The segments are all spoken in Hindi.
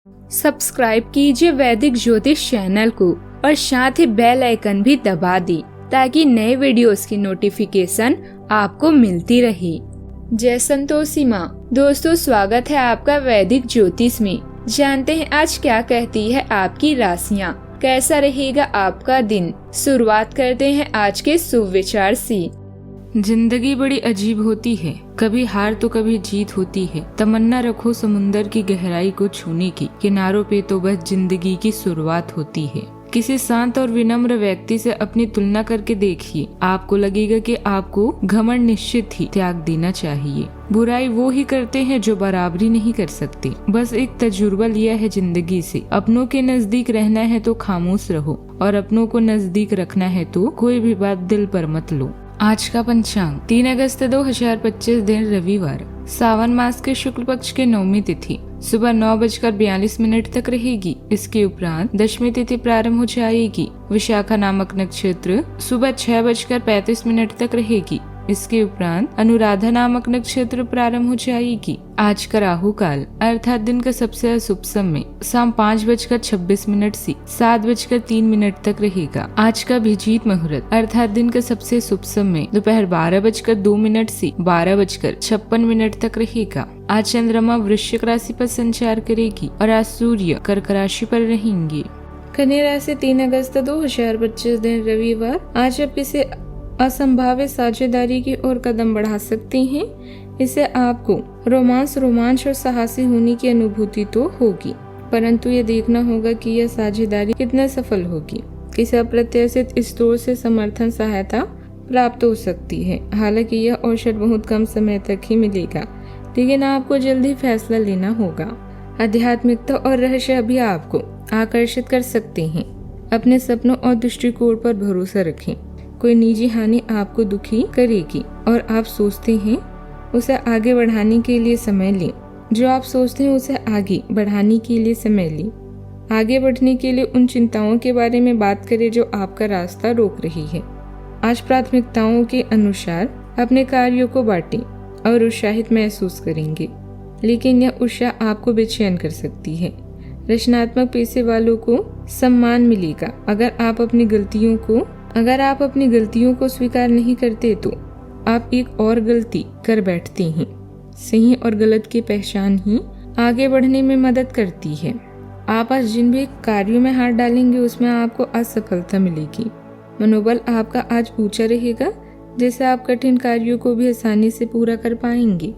सब्सक्राइब कीजिए वैदिक ज्योतिष चैनल को और साथ ही बेल आइकन भी दबा दी ताकि नए वीडियोस की नोटिफिकेशन आपको मिलती रहे। जय संतोषी माँ। दोस्तों, स्वागत है आपका वैदिक ज्योतिष में। जानते हैं आज क्या कहती है आपकी राशियाँ, कैसा रहेगा आपका दिन। शुरुआत करते हैं आज के शुभ विचार से। जिंदगी बड़ी अजीब होती है, कभी हार तो कभी जीत होती है। तमन्ना रखो समुंदर की गहराई को छूने की, किनारों पे तो बस जिंदगी की शुरुआत होती है। किसी शांत और विनम्र व्यक्ति से अपनी तुलना करके देखिए, आपको लगेगा कि आपको घमंड निश्चित ही त्याग देना चाहिए। बुराई वो ही करते हैं जो बराबरी नहीं कर सकते। बस एक तजुर्बा लिया है जिंदगी से, अपनों के नजदीक रहना है तो खामोश रहो और अपनों को नजदीक रखना है तो कोई भी बात दिल पर मत लो। आज का पंचांग 3 अगस्त 2025 दिन रविवार, सावन मास के शुक्ल पक्ष के 9वीं तिथि सुबह 9:42 तक रहेगी। इसके उपरांत दशमी तिथि प्रारंभ हो जाएगी। विशाखा नामक नक्षत्र सुबह 6:35 तक रहेगी। इसके उपरांत अनुराधा नामक नक्षत्र प्रारंभ हो जाएगी। आज का राहु काल अर्थात दिन का सबसे अशुभ समय शाम 5:26 से 7:03 तक रहेगा। आज का अभिजीत मुहूर्त अर्थात दिन का सबसे शुभ समय दोपहर 12:02 से 12:56 तक रहेगा। आज चंद्रमा वृश्चिक राशि पर संचार करेगी और आज सूर्य कर्क राशि पर रहेंगे। कन्या राशि 3 अगस्त 2025 दिन रविवार। आज आप किसी असंभावित साझेदारी की ओर कदम बढ़ा सकते हैं। इससे आपको रोमांच और साहसी होने की अनुभूति तो होगी, परंतु ये देखना होगा कि यह साझेदारी कितना सफल होगी। किसी अप्रत्याशित स्रोत से समर्थन सहायता प्राप्त हो सकती है। हालांकि यह अवसर बहुत कम समय तक ही मिलेगा, लेकिन आपको जल्दी फैसला लेना होगा। आध्यात्मिकता और रहस्य भी आपको आकर्षित कर सकते हैं। अपने सपनों और दृष्टिकोण पर भरोसा रखें। कोई निजी हानि आपको दुखी करेगी और आप सोचते हैं उसे आगे बढ़ाने के लिए समय लें। जो आप सोचते हैं उसे आगे बढ़ाने के लिए समय लें। आगे बढ़ने के लिए उन चिंताओं के बारे में बात करें जो आपका रास्ता रोक रही है। आज प्राथमिकताओं के अनुसार अपने कार्यों को बांटें और उत्साहित महसूस करेंगे, लेकिन यह उत्साह आपको बेचैन कर सकती है। रचनात्मक पेशे वालों को सम्मान मिलेगा। अगर आप अपनी गलतियों को स्वीकार नहीं करते तो आप एक और गलती कर बैठते हैं। सही और गलत की पहचान ही आगे बढ़ने में मदद करती है। आप आज जिन भी कार्यों में हाथ डालेंगे उसमें आपको असफलता मिलेगी। मनोबल आपका आज ऊंचा रहेगा, जिससे आप कठिन कार्यों को भी आसानी से पूरा कर पाएंगे।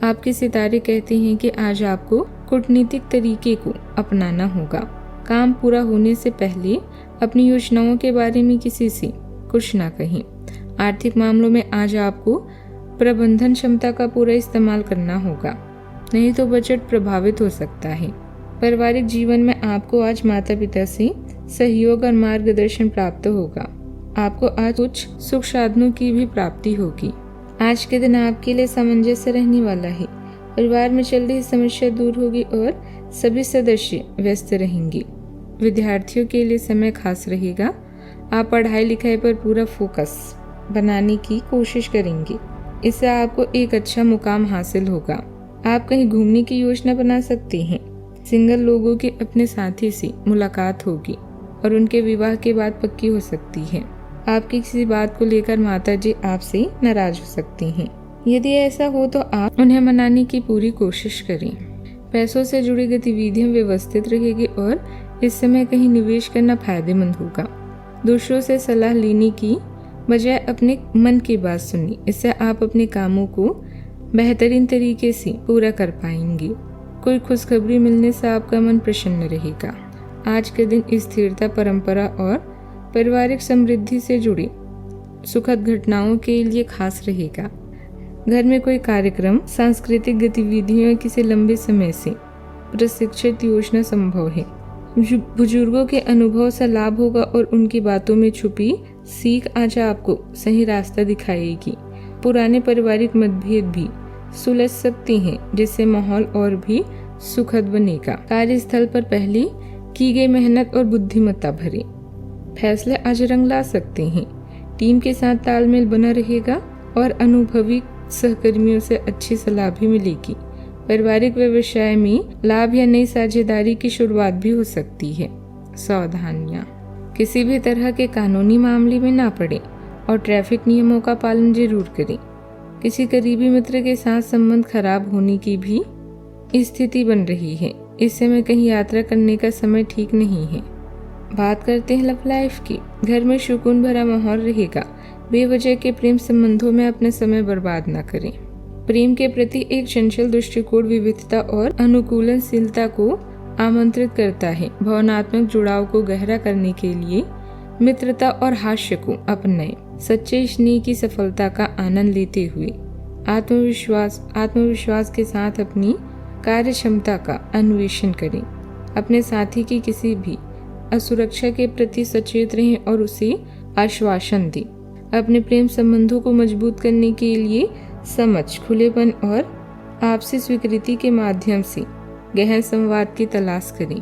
आपके सितारे कहते हैं कि आज आपको कूटनीतिक तरीके को अपनाना होगा। काम पूरा होने से पहले अपनी योजनाओं के बारे में किसी से कुछ ना कहें। आर्थिक मामलों में आज आपको प्रबंधन क्षमता का पूरा इस्तेमाल करना होगा, नहीं तो बजट प्रभावित हो सकता है। पारिवारिक जीवन में आपको आज माता पिता से सहयोग और मार्गदर्शन प्राप्त होगा। आपको आज कुछ सुख साधनों की भी प्राप्ति होगी। आज के दिन आपके लिए सामंजस्य रहने वाला है। परिवार में चल रही समस्या दूर होगी और सभी सदस्य व्यस्त रहेंगे। विद्यार्थियों के लिए समय खास रहेगा। आप पढ़ाई लिखाई पर पूरा फोकस बनाने की कोशिश करेंगे। इससे आपको एक अच्छा मुकाम हासिल होगा। आप कहीं घूमने की योजना बना सकते हैं। सिंगल लोगों की अपने साथी से मुलाकात होगी और उनके विवाह के बाद पक्की हो सकती है। आपकी किसी बात को लेकर माताजी आपसे नाराज हो सकती हैं। यदि ऐसा हो तो आप उन्हें मनाने की पूरी कोशिश करें। पैसों से जुड़ी गतिविधियां व्यवस्थित रहेगी और इस समय कहीं निवेश करना फायदेमंद होगा। दूसरों से सलाह लेने की बजाय अपने मन की बात सुनिए। इससे आप अपने कामों को बेहतरीन तरीके से पूरा कर पाएंगे। कोई खुशखबरी मिलने से आपका मन प्रसन्न रहेगा। आज के दिन स्थिरता, परंपरा और पारिवारिक समृद्धि से जुड़ी सुखद घटनाओं के लिए खास रहेगा। घर में कोई कार्यक्रम, सांस्कृतिक गतिविधियों किसी लंबे समय से प्रशिक्षित योजना संभव है। बुजुर्गों के अनुभव से लाभ होगा और उनकी बातों में छुपी सीख आज आपको सही रास्ता दिखाएगी। पुराने पारिवारिक मतभेद भी सुलझ सकते हैं, जिससे माहौल और भी सुखद बनेगा। कार्यस्थल पर पहले की गई मेहनत और बुद्धिमत्ता भरे फैसले आज रंग ला सकते हैं। टीम के साथ तालमेल बना रहेगा और अनुभवी सहकर्मियों से अच्छी सलाह भी मिलेगी। पारिवारिक व्यवसाय में लाभ या नई साझेदारी की शुरुआत भी हो सकती है। सावधानियां, किसी भी तरह के कानूनी मामले में ना पड़े और ट्रैफिक नियमों का पालन जरूर करें। किसी करीबी मित्र के साथ संबंध खराब होने की भी स्थिति बन रही है। इस समय कहीं यात्रा करने का समय ठीक नहीं है। बात करते हैं लव लाइफ की। घर में सुकून भरा माहौल रहेगा। बेवजह के प्रेम संबंधों में अपना समय बर्बाद न करें। प्रेम के प्रति एक चंचल दृष्टिकोण विविधता और अनुकूलनशीलता को आमंत्रित करता है। भावनात्मक जुड़ाव को गहरा करने के लिए मित्रता और हास्य को अपनाएं। सच्चे स्नेह की सफलता का आनंद लेते हुए आत्मविश्वास के साथ अपनी कार्य क्षमता का अन्वेषण करें। अपने साथी की किसी भी असुरक्षा के प्रति सचेत रहें और उसे आश्वासन दें। अपने प्रेम संबंधों को मजबूत करने के लिए समझ, खुलेपन और आपसी स्वीकृति के माध्यम से गहन संवाद की तलाश करें।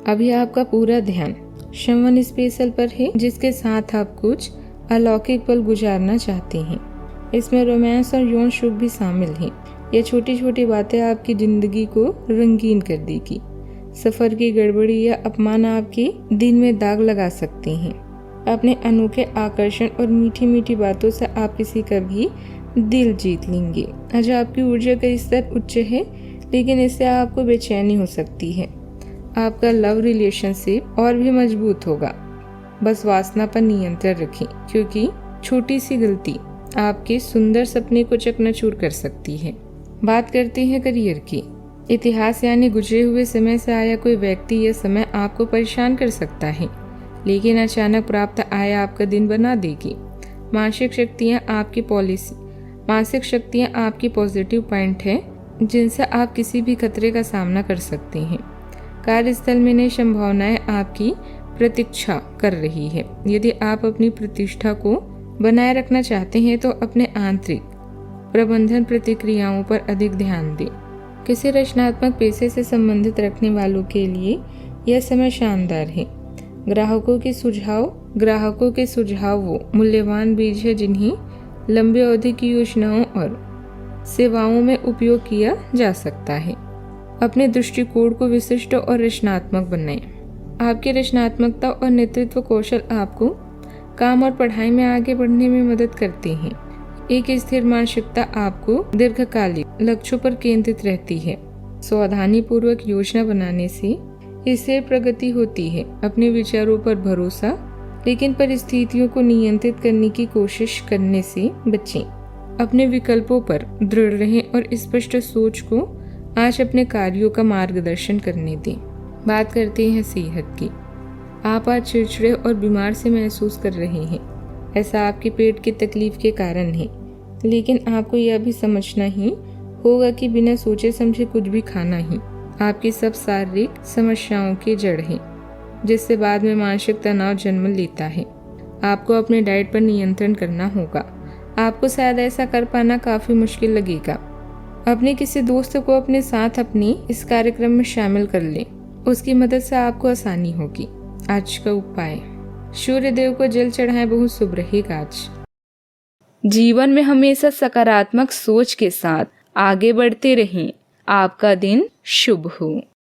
अभी आपका पूरा ध्यान समवन स्पेशल पर है, जिसके साथ आप कुछ अलौकिक पल गुजारना चाहते हैं। इसमें रोमांस और यौन सुख भी शामिल हैं। ये छोटी छोटी बातें आपकी जिंदगी को रंगीन कर देगी। सफर की गड़बड़ी या अपमान आपके दिन में दाग लगा सकते हैं। अपने अनोखे आकर्षण और मीठी मीठी बातों से आप किसी का भी दिल जीत लेंगे। आज आपकी ऊर्जा का स्तर उच्च है, लेकिन इससे आपको बेचैनी हो सकती है। आपका लव रिलेशनशिप और भी मजबूत होगा। बस वासना पर नियंत्रण रखें, क्योंकि छोटी सी गलती आपके सुंदर सपने को चकनाचूर कर सकती है। बात करते हैं करियर की। इतिहास यानी गुजरे हुए समय से आया कोई व्यक्ति या समय आपको परेशान कर सकता है, लेकिन अचानक प्राप्त आय आपका दिन बना देगी। मानसिक शक्तियाँ आपकी पॉजिटिव पॉइंट है, जिनसे आप किसी भी खतरे का सामना कर सकते हैं। कार्यस्थल में नई संभावनाएं आपकी प्रतीक्षा कर रही है। यदि आप अपनी प्रतिष्ठा को बनाए रखना चाहते हैं तो अपने आंतरिक प्रबंधन प्रतिक्रियाओं पर अधिक ध्यान दें। किसी रचनात्मक पेशे से संबंधित रखने वालों के लिए यह समय शानदार है। ग्राहकों के सुझाव वो मूल्यवान बीज है जिन्हें लंबी अवधि की योजनाओं और सेवाओं में उपयोग किया जा सकता है। अपने दृष्टिकोण को विशिष्ट और रचनात्मक बनाएं। आपकी रचनात्मकता और नेतृत्व कौशल आपको काम और पढ़ाई में आगे बढ़ने में मदद करते हैं। एक स्थिर मानसिकता आपको दीर्घकालिक लक्ष्यों पर केंद्रित रहती है। सावधानी पूर्वक योजना बनाने से इससे प्रगति होती है। अपने विचारों पर भरोसा, लेकिन परिस्थितियों को नियंत्रित करने की कोशिश करने से बचें। अपने विकल्पों पर दृढ़ रहें और स्पष्ट सोच को आज अपने कार्यों का मार्गदर्शन करने दें। बात करते हैं सेहत की। आप आज चिड़चिड़े और बीमार से महसूस कर रहे हैं। ऐसा आपके पेट की तकलीफ के कारण है, लेकिन आपको यह भी समझना ही होगा कि बिना सोचे समझे कुछ भी खाना ही आपकी सब शारीरिक समस्याओं की जड़ है, जिससे बाद में मानसिक तनाव जन्म लेता है। आपको अपने डाइट पर नियंत्रण करना होगा। आपको शायद ऐसा कर पाना काफी मुश्किल लगेगा। अपने किसी दोस्त को अपने साथ अपने इस कार्यक्रम में शामिल कर लें। उसकी मदद से आपको आसानी होगी। आज का उपाय, सूर्य देव को जल चढ़ाएं, बहुत शुभ रहेगा आज। जीवन में हमेशा सकारात्मक सोच के साथ आगे बढ़ते रहें। आपका दिन शुभ हो।